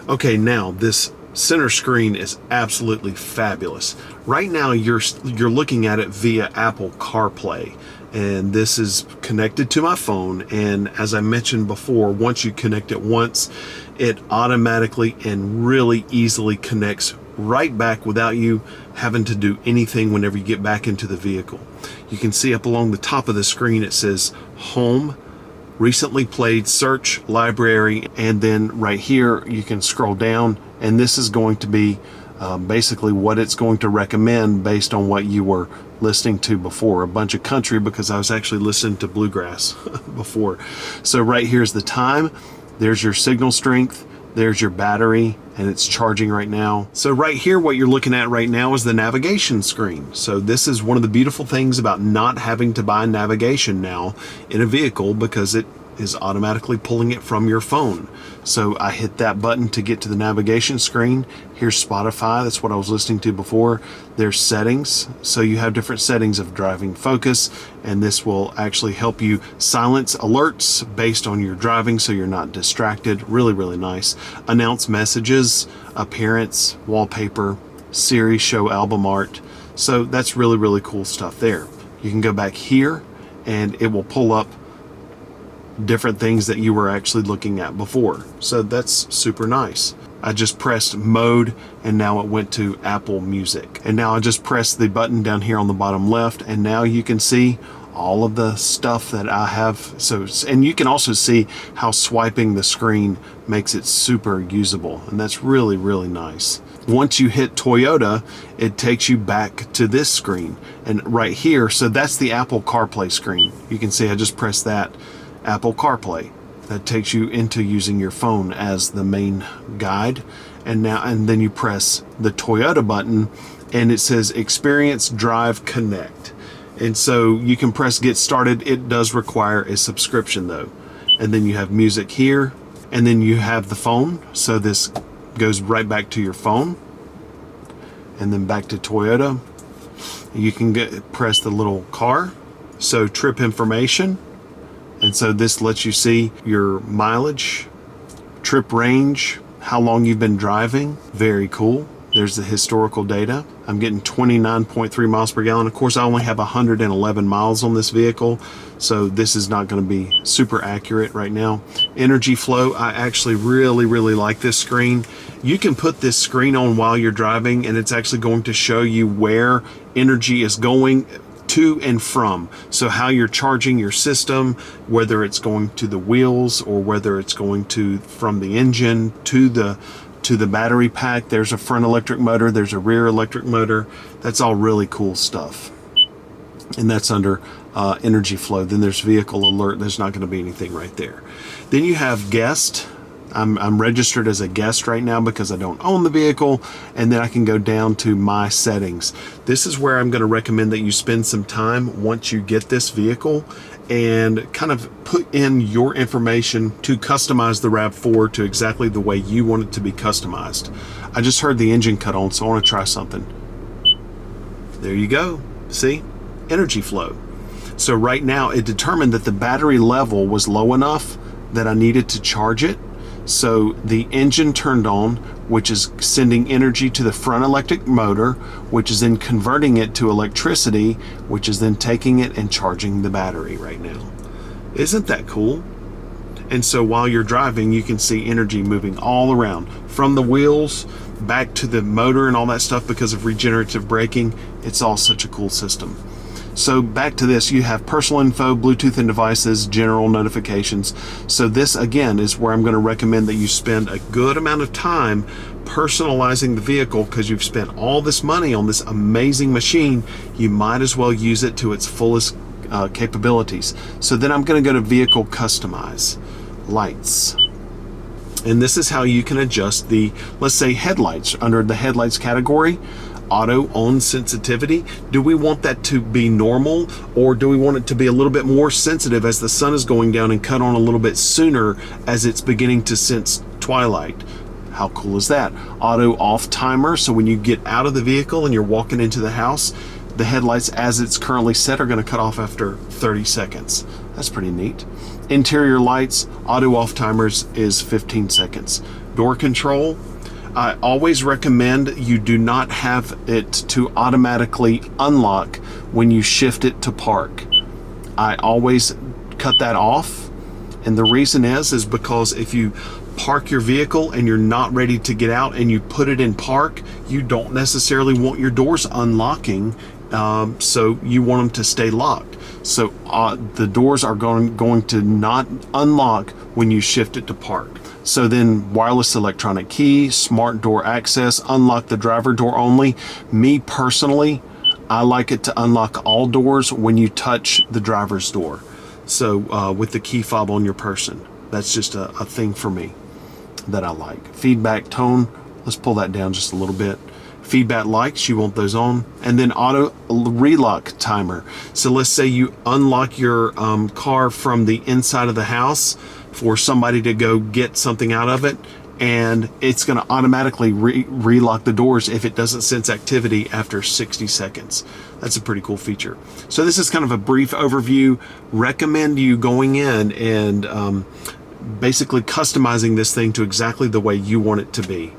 Okay, now this center screen is absolutely fabulous. Right now you're looking at it via Apple CarPlay, and this is connected to my phone, and as I mentioned before, once you connect it once, it automatically and really easily connects right back without you having to do anything whenever you get back into the vehicle. You can see up along the top of the screen it says home, recently played, search, library, and then right here you can scroll down, and this is going to be basically what it's going to recommend based on what you were listening to before. A bunch of country, because I was actually listening to bluegrass before. So right here's the time, there's your signal strength, there's your battery, and it's charging right now. So right here, what you're looking at right now is the navigation screen. So this is one of the beautiful things about not having to buy navigation now in a vehicle, because it is automatically pulling it from your phone. So I hit that button to get to the navigation screen. Here's Spotify, that's what I was listening to before. There's settings, so you have different settings of driving focus, and this will actually help you silence alerts based on your driving so you're not distracted. Really, really nice. Announce messages, appearance, wallpaper, Siri show album art. So that's really, really cool stuff there. You can go back here and it will pull up different things that you were actually looking at before. So that's super nice. I just pressed mode and now it went to Apple Music. And now I just pressed the button down here on the bottom left, and now you can see all of the stuff that I have. So, and you can also see how swiping the screen makes it super usable, and that's really, really nice. Once you hit Toyota, it takes you back to this screen, and right here, so that's the Apple CarPlay screen. You can see I just pressed that, Apple CarPlay. That takes you into using your phone as the main guide. And then you press the Toyota button and it says Experience Drive Connect. And so you can press get started. It does require a subscription though. And then you have music here, and then you have the phone. So this goes right back to your phone, and then back to Toyota. You can press the little car. So trip information. And so this lets you see your mileage, trip range, how long you've been driving. Very cool. There's the historical data. I'm getting 29.3 miles per gallon. Of course, I only have 111 miles on this vehicle, so this is not going to be super accurate right now. Energy flow, I actually really, really like this screen. You can put this screen on while you're driving, and it's actually going to show you where energy is going to and from. So how you're charging your system, whether it's going to the wheels or whether it's going to from the engine to the battery pack. There's a front electric motor, there's a rear electric motor. That's all really cool stuff. And that's under energy flow. Then there's vehicle alert. There's not going to be anything right there. Then you have guest. I'm registered as a guest right now because I don't own the vehicle, and then I can go down to my settings. This is where I'm going to recommend that you spend some time once you get this vehicle and kind of put in your information to customize the RAV4 to exactly the way you want it to be customized. I just heard the engine cut on, so I want to try something. There you go. See? Energy flow. So right now it determined that the battery level was low enough that I needed to charge it. So the engine turned on, which is sending energy to the front electric motor, which is then converting it to electricity, which is then taking it and charging the battery right now. Isn't that cool? And so while you're driving, you can see energy moving all around from the wheels back to the motor and all that stuff because of regenerative braking. It's all such a cool system. So back to this, you have personal info, Bluetooth and devices, general notifications. So this again is where I'm going to recommend that you spend a good amount of time personalizing the vehicle, because you've spent all this money on this amazing machine. You might as well use it to its fullest capabilities. So then I'm going to go to vehicle customize, lights. And this is how you can adjust the, let's say, headlights. Under the headlights category, auto on sensitivity. Do we want that to be normal, or do we want it to be a little bit more sensitive as the sun is going down and cut on a little bit sooner as it's beginning to sense twilight? How cool is that? Auto off timer, so when you get out of the vehicle and you're walking into the house, the headlights as it's currently set are going to cut off after 30 seconds. That's pretty neat. Interior lights, auto off timers is 15 seconds. door control, I always recommend you do not have it to automatically unlock when you shift it to park. I always cut that off, and the reason is because if you park your vehicle and you're not ready to get out and you put it in park, you don't necessarily want your doors unlocking, so you want them to stay locked. So the doors are going to not unlock when you shift it to park. So then wireless electronic key, smart door access, unlock the driver door only. Me personally, I like it to unlock all doors when you touch the driver's door. So with the key fob on your person, that's just a thing for me that I like. Feedback tone, let's pull that down just a little bit. Feedback lights, you want those on. And then auto relock timer. So let's say you unlock your car from the inside of the house for somebody to go get something out of it, and it's going to automatically relock the doors if it doesn't sense activity after 60 seconds. That's a pretty cool feature. So this is kind of a brief overview. Recommend you going in and basically customizing this thing to exactly the way you want it to be.